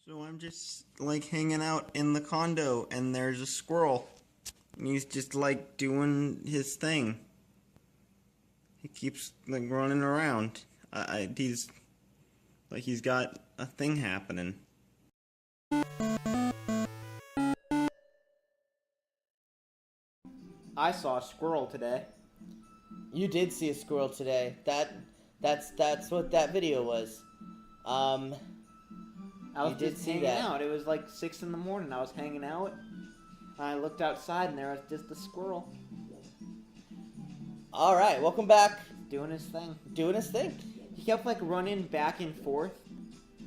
So I'm just like hanging out in the condo and there's a squirrel. And he's just like doing his thing. He keeps like running around. He's got a thing happening. I saw a squirrel today. You did see a squirrel today. That's what that video was. I was just hanging out. It was like 6 in the morning. I was hanging out. I looked outside and there was just a squirrel. Alright, welcome back. Doing his thing. Doing his thing. He kept like running back and forth.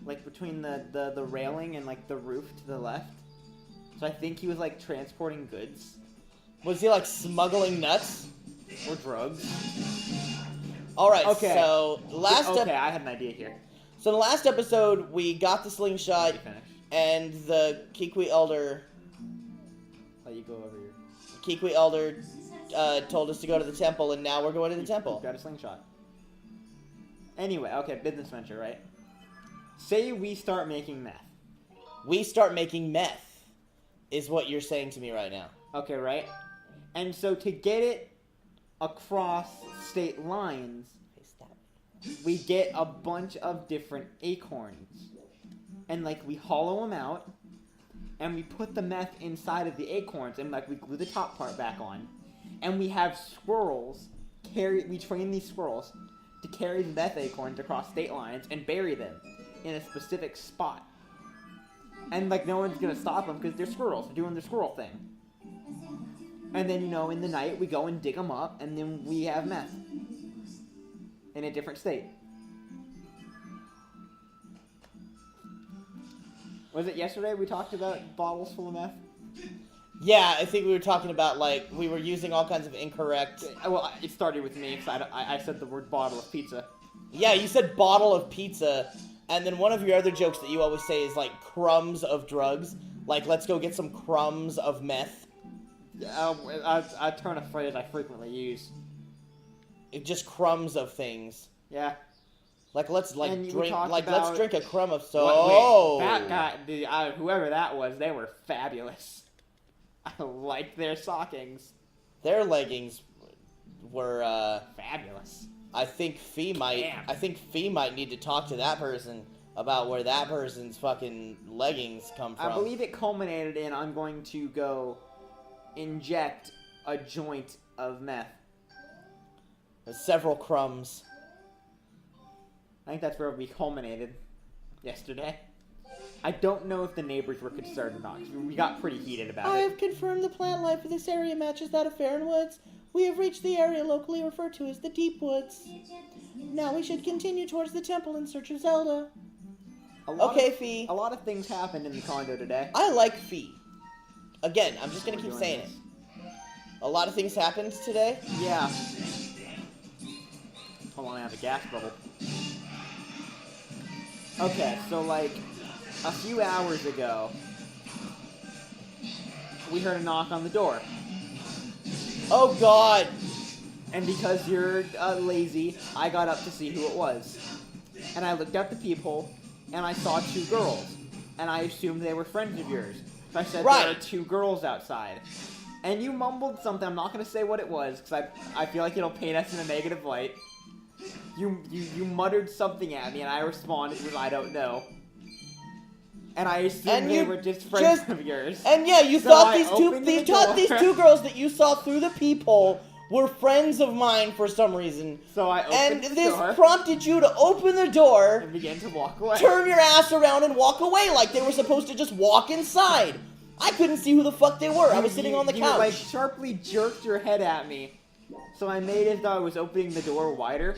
Like between the railing and like the roof to the left. So I think he was like transporting goods. Was he like smuggling nuts? Or drugs. Alright, okay. So I had an idea here. So in the last episode, we got the slingshot, and the Kikwi Elder... Let you go over here. Kikwi Elder told us to go to the temple, and now we're going to the temple. Got a slingshot. Anyway, okay, business venture, right? Say we start making meth. We start making meth, is what you're saying to me right now. Okay, right? And so to get it across state lines, we get a bunch of different acorns. And, like, we hollow them out, and we put the meth inside of the acorns, and, like, we glue the top part back on. And we have squirrels we train these squirrels to carry the meth acorns across state lines and bury them in a specific spot. And, like, no one's gonna stop them because they're squirrels. They're doing their squirrel thing. And then, you know, in the night, we go and dig them up, and then we have meth. In a different state. Was it yesterday we talked about bottles full of meth? Yeah, I think we were talking about, like, we were using all kinds of incorrect... Well, it started with me, because I said the word bottle of pizza. Yeah, you said bottle of pizza, and then one of your other jokes that you always say is, like, crumbs of drugs. Like, let's go get some crumbs of meth. I turn a phrase I frequently use. Just crumbs of things. Yeah. Like let's drink let's drink a crumb of soda. That guy, whoever that was, they were fabulous. I liked their stockings. Their leggings were fabulous. I think Fee might need to talk to that person about where that person's fucking leggings come from. I believe it culminated in I'm going to go inject a joint of meth. There's several crumbs. I think that's where we culminated yesterday. I don't know if the neighbors were concerned or not, because we got pretty heated about it. I have confirmed the plant life of this area matches that of Farron Woods. We have reached the area locally referred to as the Deep Woods. Now we should continue towards the temple in search of Zelda. Fee. A lot of things happened in the condo today. I like Fee. Again, I'm just going to keep saying it. A lot of things happened today? Yeah. Hold on, I have a gas bubble. Okay, so like a few hours ago, we heard a knock on the door. Oh God! And because you're lazy, I got up to see who it was. And I looked out the peephole, and I saw 2 girls. And I assumed they were friends of yours. So I said, There are 2 girls outside. And you mumbled something, I'm not going to say what it was, because I feel like it'll paint us in a negative light. You muttered something at me, and I responded with, I don't know. And I assumed they were just friends of yours. And yeah, you thought these 2 girls that you saw through the peephole were friends of mine for some reason. So I opened the door. And this prompted you to open the door. And begin to walk away. Turn your ass around and walk away like they were supposed to just walk inside. I couldn't see who the fuck they were. I was sitting on the couch. You like sharply jerked your head at me. So I made it though I was opening the door wider.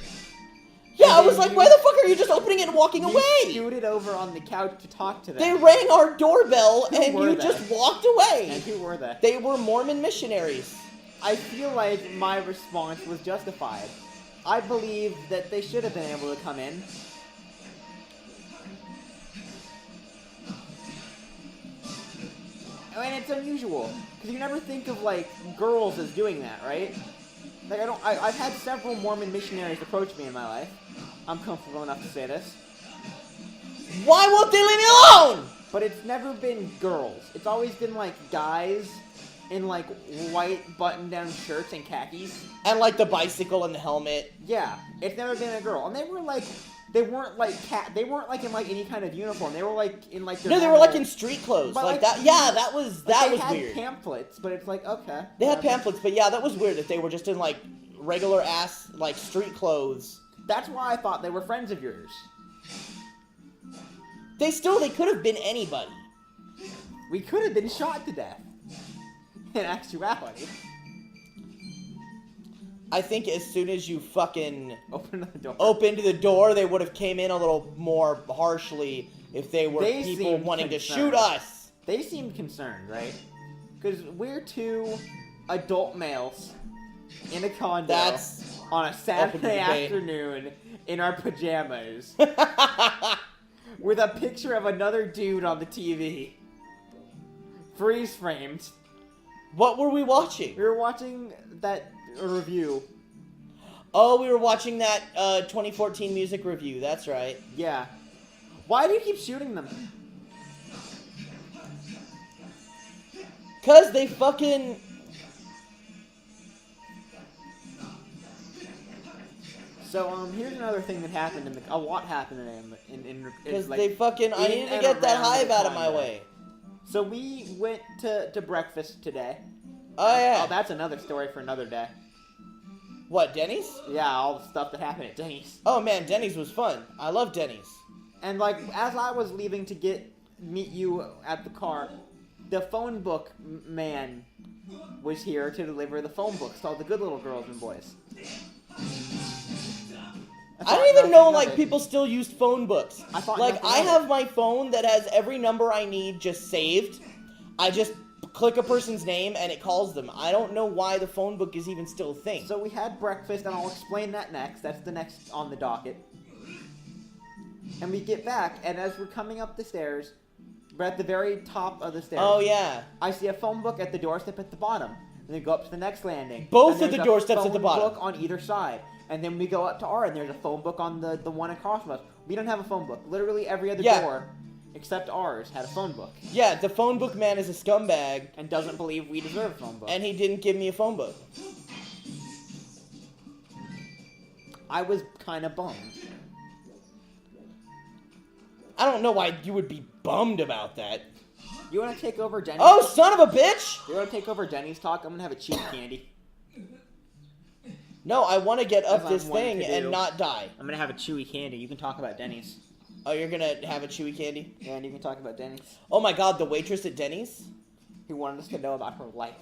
Yeah, I was like, why the fuck are you just opening it and walking away? You scooted over on the couch to talk to them. They rang our doorbell and you just walked away. And who were they? They were Mormon missionaries. I feel like my response was justified. I believe that they should have been able to come in. And it's unusual, because you never think of, like, girls as doing that, right? Like, I've had several Mormon missionaries approach me in my life. I'm comfortable enough to say this. Why won't they leave me alone? but it's never been girls. It's always been, like, guys in, like, white button-down shirts and khakis. And, like, the bicycle and the helmet. Yeah, it's never been a girl. And they were, like, they weren't, like, in, like, any kind of uniform. They were, like, in, like, their No, they were, like, in street clothes. Like, that. Yeah, that was they weird. had pamphlets, but it's like, okay. They had pamphlets, but yeah, that was weird that they were just in, like, regular-ass, like, street clothes. That's why I thought they were friends of yours. They could have been anybody. We could have been shot to death. In actuality. I think as soon as you fucking opened the door, they would have came in a little more harshly if they were people wanting to shoot us. They seemed concerned, right? Because we're two adult males in a condo on a Saturday afternoon in our pajamas with a picture of another dude on the TV. Freeze framed. What were we watching? We were watching that review. Oh, we were watching that 2014 music review. That's right. Yeah. Why do you keep shooting them? 'Cause they fucking... So, here's another thing that happened a lot happened in Because like, they fucking... I needed to get that hive out of my way. So we went to breakfast today. Oh, yeah. Oh, that's another story for another day. What, Denny's? Yeah, all the stuff that happened at Denny's. Oh, man, Denny's was fun. I love Denny's. And, like, as I was leaving to meet you at the car, the phone book man was here to deliver the phone books to all the good little girls and boys. I don't even know, like, people still used phone books. I have have my phone that has every number I need just saved. I just click a person's name and it calls them. I don't know why the phone book is even still a thing. So we had breakfast, and I'll explain that next. That's the next on the docket. And we get back, and as we're coming up the stairs, we're at the very top of the stairs. Oh, yeah. I see a phone book at the doorstep at the bottom. And then go up to the next landing. Both of the doorsteps at the bottom. Phone book on either side. And then we go up to R, and there's a phone book on the one across from us. We don't have a phone book. Literally every other door, except ours, had a phone book. Yeah, the phone book man is a scumbag. And doesn't believe we deserve a phone book. And he didn't give me a phone book. I was kind of bummed. I don't know why you would be bummed about that. You want to take over Denny's? Oh, son of a bitch! You want to take over Denny's talk? I'm going to have a cheap candy. No, I want to get up this thing and not die. I'm going to have a chewy candy. You can talk about Denny's. Oh, you're going to have a chewy candy? Yeah, and you can talk about Denny's. Oh my god, the waitress at Denny's? Who wanted us to know about her life.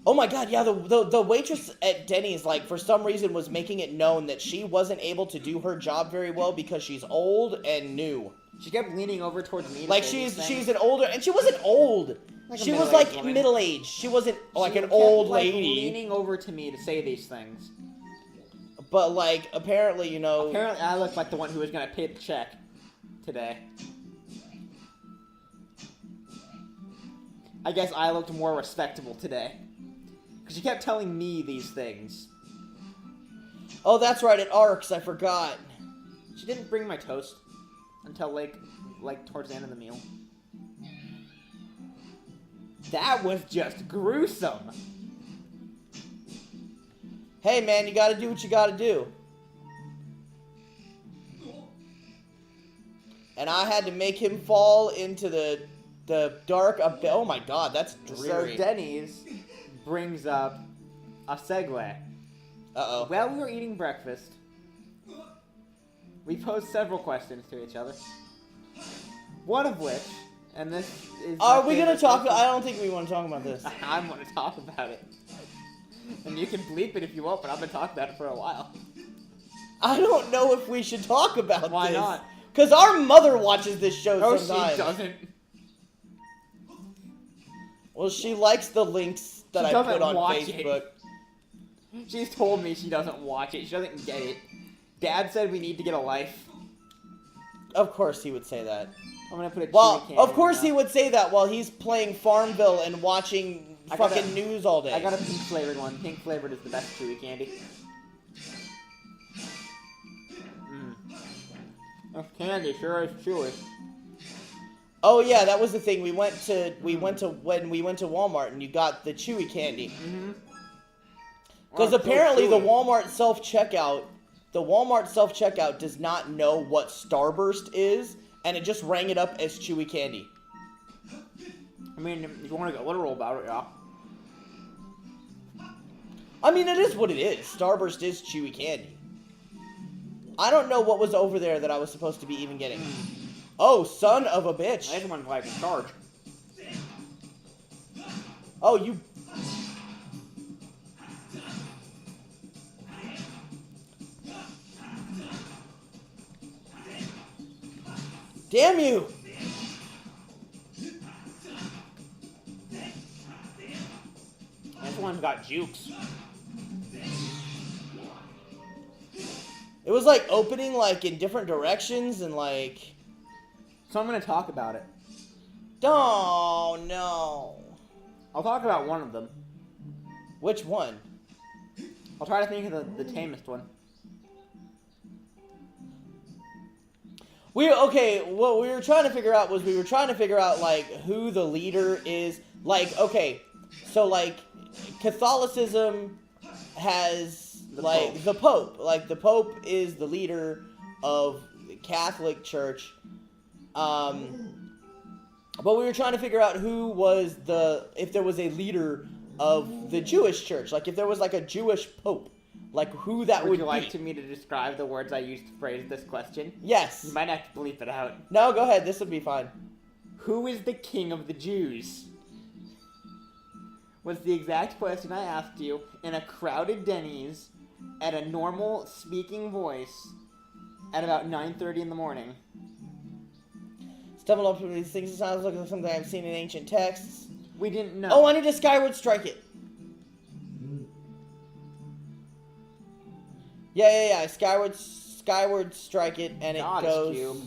Oh my god, yeah, the waitress at Denny's, like, for some reason was making it known that she wasn't able to do her job very well because she's old and new. She kept leaning over towards me. Like, she's an older, and she wasn't old. Like she was, like, middle-aged. She wasn't, like, an old lady. Leaning over to me to say these things. But, like, apparently, you know... Apparently, I look like the one who was going to pay the check today. I guess I looked more respectable today. Because she kept telling me these things. Oh, that's right, at Arcs, I forgot. She didn't bring my toast until, like towards the end of the meal. That was just gruesome. Hey, man, you gotta do what you gotta do. And I had to make him fall into the dark... Oh, my God, that's dreary. So Denny's brings up a segue. Uh-oh. While we were eating breakfast, we posed several questions to each other. One of which, and this is... Are we gonna talk... I don't think we want to talk about this. I want to talk about it. And you can bleep it if you want, but I've been talking about it for a while. I don't know if we should talk about this. Why not? Because our mother watches this show sometimes. She doesn't. Well, she likes the links that I put on Facebook. She's told me she doesn't watch it. She doesn't get it. Dad said we need to get a life. Of course he would say that. I'm gonna put a of course he would say that while he's playing Farmville and watching fucking news all day. I got a pink flavored one. Pink flavored is the best chewy candy. This candy sure is chewy. Oh yeah, that was the thing. When we went to Walmart and you got the Chewy candy. Mm-hmm. Because apparently the Walmart self-checkout does not know what Starburst is, and it just rang it up as Chewy candy. I mean, if you want to get literal about it, yeah. I mean, it is what it is. Starburst is Chewy candy. I don't know what was over there that I was supposed to be even getting. Oh, son of a bitch. I just want to like in charge. Oh, you... Damn you! This one's got jukes. It was like opening like in different directions and like... So I'm going to talk about it. Oh, no. I'll talk about one of them. Which one? I'll try to think of the tamest one. Okay, what we were trying to figure out was like who the leader is. Like, okay, so like Catholicism has the Pope. Like the Pope is the leader of the Catholic Church. But we were trying to figure out who was if there was a leader of the Jewish Church. Like if there was like a Jewish Pope. Like who that would be. Would you like me to describe the words I used to phrase this question? Yes. You might have to bleep it out. No, go ahead. This would be fine. Who is the king of the Jews? Was the exact question I asked you in a crowded Denny's at a normal speaking voice at about 9:30 in the morning. Stumbled up with these things. It sounds like something I've seen in ancient texts. We didn't know. Oh, I need to Skyward strike it. Yeah. Skyward strike it, and it goes. Cube.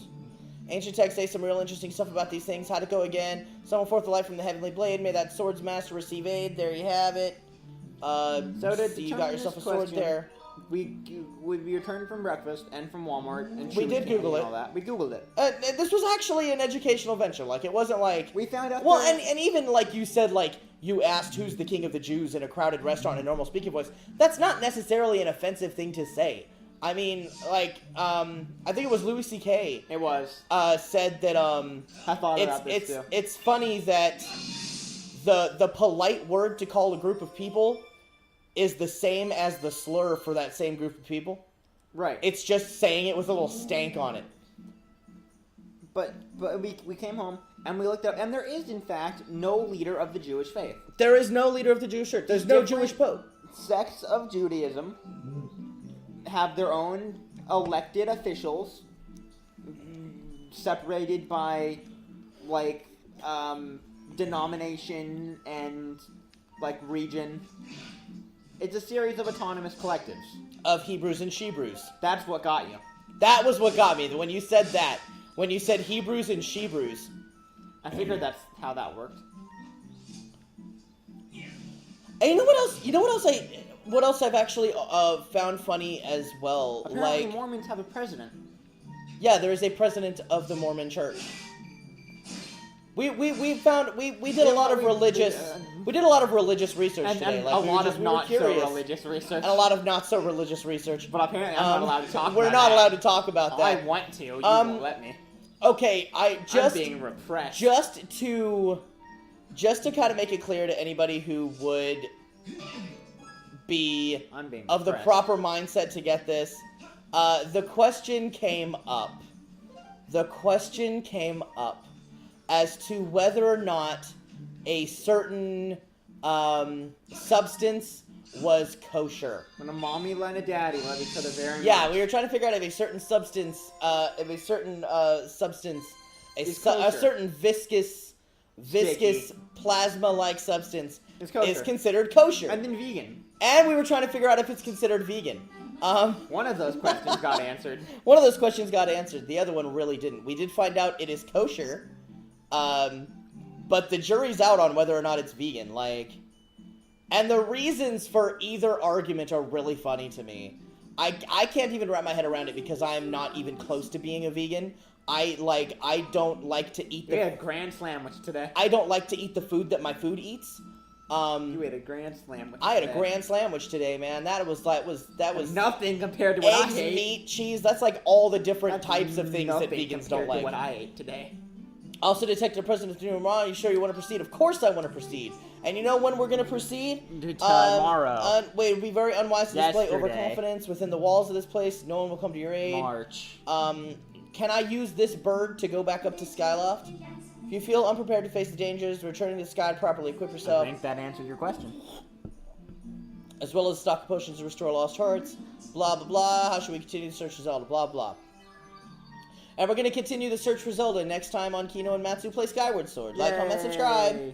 Ancient texts say some real interesting stuff about these things. How'd it go again? Summon forth the light from the heavenly blade. May that sword's master receive aid. There you have it. So you got yourself a sword there. We returned from breakfast and from Walmart, and we did Google it. All that. We Googled it. This was actually an educational venture. Like it wasn't like we found out. Well, and even like you said, like you asked who's the king of the Jews in a crowded restaurant in a normal speaking voice. That's not necessarily an offensive thing to say. I mean, like, I think it was Louis C.K. It was. Said that, I thought about this too. It's funny that the polite word to call a group of people is the same as the slur for that same group of people. Right. It's just saying it with a little stank on it. But we came home and we looked up, and there is, in fact, no leader of the Jewish faith. There is no leader of the Jewish church. There's no Jewish pope. Sects of Judaism have their own elected officials separated by, like, denomination and, like, region. It's a series of autonomous collectives. Of Hebrews and Shebrews. That's what got you. That was what got me. When you said that. When you said Hebrews and Shebrews. I figured that's how that worked. And you know what else I've actually found funny as well? Apparently like Mormons have a president. Yeah, there is a president of the Mormon Church. We did a lot of religious research today. Like, a lot of not so religious research. And a lot of not so religious research. But apparently I'm not allowed to talk about We're not allowed to talk about that. I want to. You won't let me. Okay, I'm being repressed. Just to kind of make it clear to anybody who would be of the proper mindset to get this, the question came up. As to whether or not a certain substance was kosher. When a mommy and a daddy love each other very much. Yeah, we were trying to figure out if a certain substance, a certain viscous plasma-like substance is considered kosher. And then vegan. And we were trying to figure out if it's considered vegan. One of those questions got answered. One of those questions got answered. The other one really didn't. We did find out it is kosher. But the jury's out on whether or not it's vegan, like, and the reasons for either argument are really funny to me. I can't even wrap my head around it because I'm not even close to being a vegan. I don't like to eat We had a grand sandwich today. I don't like to eat the food that my food eats. You ate a grand sandwich. I had a grand sandwich today, man. That was nothing compared to what eggs, I ate. meat, cheese. That's like all the different That's types of things that vegans don't like. To what I ate today. Also detected President Gnarpp. You sure you want to proceed? Of course I want to proceed. And you know when we're going to proceed? Tomorrow. Wait, it would be very unwise to display Yesterday. overconfidence within the walls of this place. No one will come to your aid. March. Can I use this bird to go back up to Skyloft? If you feel unprepared to face the dangers, returning to the sky, properly equip yourself. I think that answers your question. As well as stock potions to restore lost hearts. Blah, blah, blah. How should we continue the search for Zelda? Blah, blah. And we're going to continue the search for Zelda next time on Kino and Matsu Play Skyward Sword. Like, comment, subscribe.